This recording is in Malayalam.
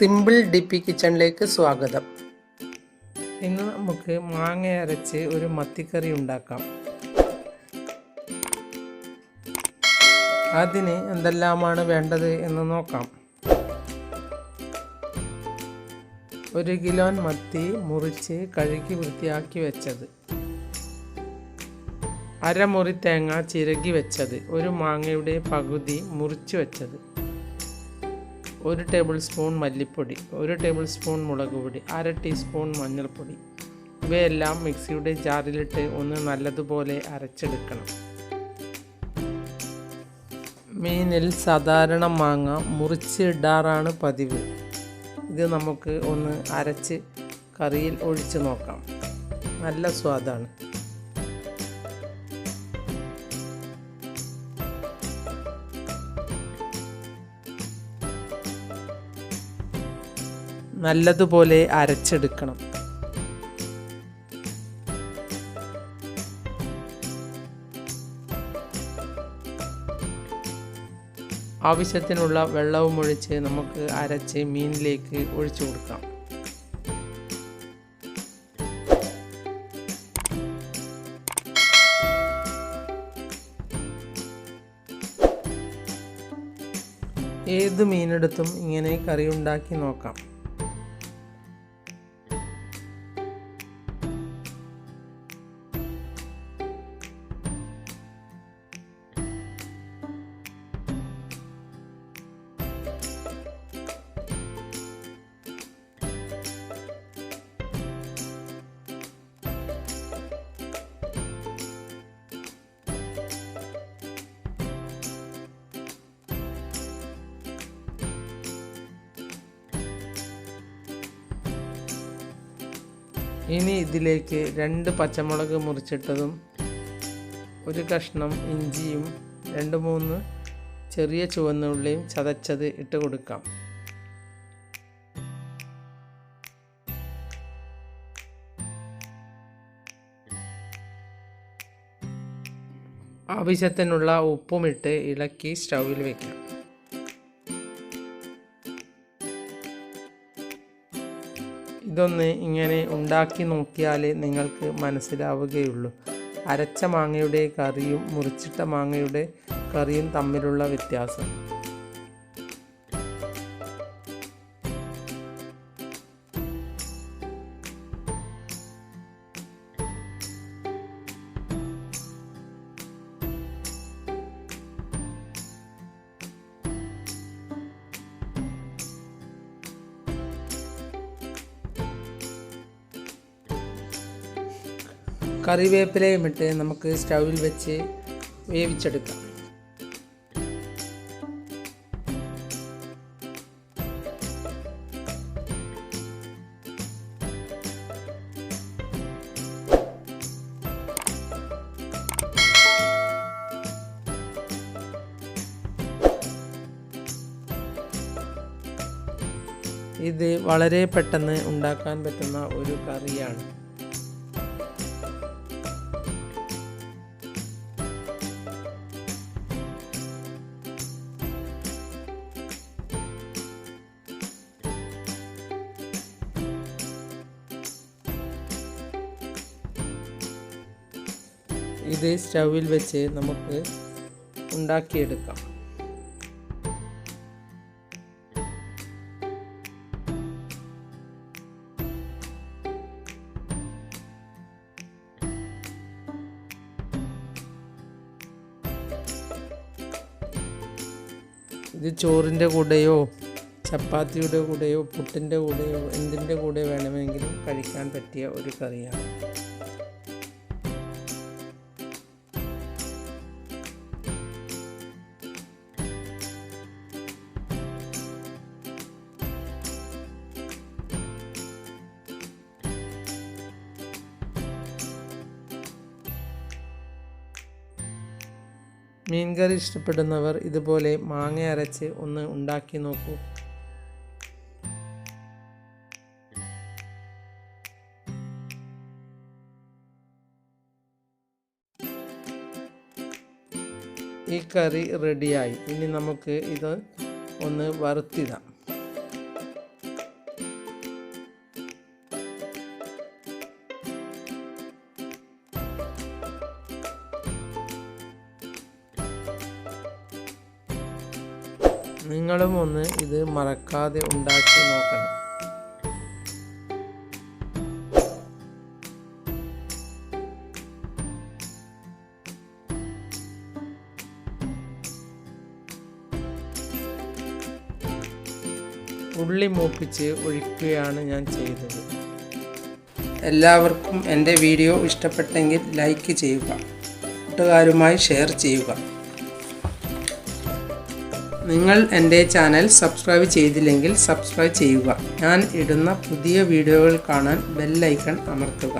സിമ്പിൾ ഡിപ്പി കിച്ചണിലേക്ക് സ്വാഗതം. ഇന്ന് നമുക്ക് മാങ്ങ അരച്ച് ഒരു മത്തിക്കറി ഉണ്ടാക്കാം. അതിന് എന്തെല്ലാമാണ് വേണ്ടത് എന്ന് നോക്കാം. 1 കിലോ മത്തി മുറിച്ച് കഴുകി വൃത്തിയാക്കി വെച്ചത്, അരമുറി തേങ്ങ ചിരകി വെച്ചത്, ഒരു മാങ്ങയുടെ പകുതി മുറിച്ച് വെച്ചത്, 1 ടേബിൾ സ്പൂൺ മല്ലിപ്പൊടി, 1 ടേബിൾ സ്പൂൺ മുളക് പൊടി, 1/2 ടീസ്പൂൺ മഞ്ഞൾപ്പൊടി. ഇവയെല്ലാം മിക്സിയുടെ ജാറിലിട്ട് ഒന്ന് നല്ലതുപോലെ അരച്ചെടുക്കണം. മീനിൽ സാധാരണ മാങ്ങ മുറിച്ച് ഇടാറാണ് പതിവ്. ഇത് നമുക്ക് ഒന്ന് അരച്ച് കറിയിൽ ഒഴിച്ച് നോക്കാം. നല്ല സ്വാദാണ്. നല്ലതുപോലെ അരച്ചെടുക്കണം. ആവശ്യത്തിനുള്ള വെള്ളവും ഒഴിച്ച് നമുക്ക് അരച്ച് മീനിലേക്ക് ഒഴിച്ചു കൊടുക്കാം. ഏത് മീനെടുത്തും ഇങ്ങനെ കറി ഉണ്ടാക്കി നോക്കാം. ഇനി ഇതിലേക്ക് 2 പച്ചമുളക് മുറിച്ചിട്ടതും, 1 കഷ്ണം ഇഞ്ചിയും, 2-3 ചെറിയ ചുവന്നുള്ളിയും ചതച്ചത് ഇട്ട് കൊടുക്കാം. ആവശ്യത്തിനുള്ള ഉപ്പുമിട്ട് ഇളക്കി സ്റ്റൗവിൽ വയ്ക്കാം. ഇതൊന്ന് ഇങ്ങനെ ഉണ്ടാക്കി നോക്കിയാൽ നിങ്ങൾക്ക് മനസ്സിലാവുകയുള്ളൂ അരച്ച മാങ്ങയുടെ കറിയും മുറിച്ചിട്ട മാങ്ങയുടെ കറിയും തമ്മിലുള്ള വ്യത്യാസം. കറിവേപ്പിലയും ഇട്ട് നമുക്ക് സ്റ്റൗവിൽ വെച്ച് വേവിച്ചെടുക്കാം. ഇത് വളരെ പെട്ടെന്ന് ഉണ്ടാക്കാൻ പറ്റുന്ന ഒരു കറിയാണ്. ഇത് സ്റ്റൗവിൽ വെച്ച് നമുക്ക് ഉണ്ടാക്കിയെടുക്കാം. ഇത് ചോറിൻ്റെ കൂടെയോ ചപ്പാത്തിയുടെ കൂടെയോ പുട്ടിൻ്റെ കൂടെയോ എന്തിൻ്റെ കൂടെ വേണമെങ്കിലും കഴിക്കാൻ പറ്റിയ ഒരു കറിയാണ്. മീൻകറി ഇഷ്ടപ്പെടുന്നവർ ഇതുപോലെ മാങ്ങ അരച്ച് ഒന്ന് ഉണ്ടാക്കി നോക്കൂ. ഈ കറി റെഡിയായി. ഇനി നമുക്ക് ഇത് ഒന്ന് വറുത്തിടാം. നിങ്ങളും ഒന്ന് ഇത് മറക്കാതെ ഉണ്ടാക്കി നോക്കണം. ഉള്ളി മൂപ്പിച്ച് ഒഴിക്കുകയാണ് ഞാൻ ചെയ്തത്. എല്ലാവർക്കും എൻ്റെ വീഡിയോ ഇഷ്ടപ്പെട്ടെങ്കിൽ ലൈക്ക് ചെയ്യുക, കൂട്ടുകാരുമായി ഷെയർ ചെയ്യുക. നിങ്ങൾ എൻ്റെ ചാനൽ സബ്സ്ക്രൈബ് ചെയ്തില്ലെങ്കിൽ സബ്സ്ക്രൈബ് ചെയ്യുക. ഞാൻ ഇടുന്ന പുതിയ വീഡിയോകൾ കാണാൻ ബെൽ ഐക്കൺ അമർത്തുക.